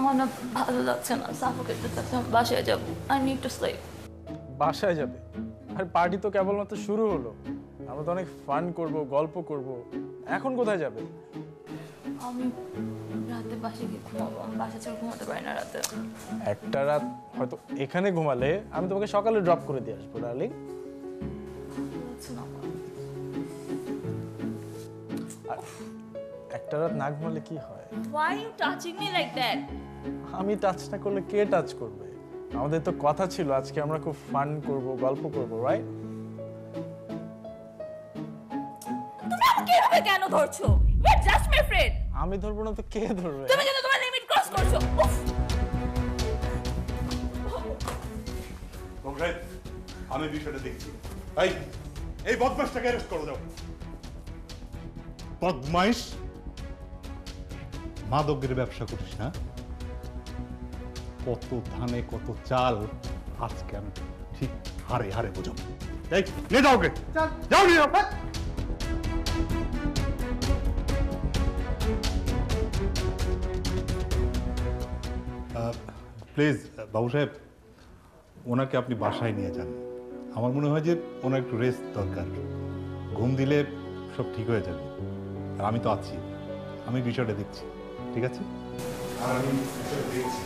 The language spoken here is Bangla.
আমার না ভালো লাগছে না, সাফোকেট করতেছে, বাসায় যাব। I need to sleep. বাসায় যাবে? আর পার্টি তো কেবলমাত্র শুরু হলো। আমরা তো অনেক ফান করব, গল্প করব। এখন কোথায় যাবে? আমি রাতে বাসায় গিয়ে ঘুমাবো। আমি বাসা ছেড়ে ঘুমাতে পারি না রাতে। একটা রাত হয়তো এখানে ঘুমালে আমি তোমাকে সকালে ড্রপ করে দিয়ে আসবো ডার্লিং। একটা রাত না ঘুমালে কি হয়? Why are you touching me like that? আমি টাচ না করলে কে টাচ করবে? আমাদের তো কথা ছিল আজকে আমরা খুব ফান করব, গল্প করব, রাইট? তুমি আমাকে এভাবে কেন ধরছো? You are just my friend. আমি ধরবো না তো কে ধরবে? তুমি কিন্তু তোমার লিমিট ক্রস করছো। উফ! কংগ্রেস, আমি বিষয়টা দেখছি। এই বদমাইশটাকে অ্যারেস্ট করো যাও। বদমাইশ? মাদকের ব্যবসা করিস না? কত ধানে কত চাল আজকে আমি ঠিক হারে হারে বোঝাবো। এই নিয়ে যাও ওকে, যাও নিয়ে যাও। প্লিজ বাবু সাহেব, ওনাকে আপনি বাসায় নিয়ে যান। আমার মনে হয় যে ওনার একটু রেস্ট দরকার। ঘুম দিলে সব ঠিক হয়ে যাবে। আর আমি তো আছি, আমি বিষয়টা দেখছি, ঠিক আছে? আর আমি বিষয়টা দেখছি।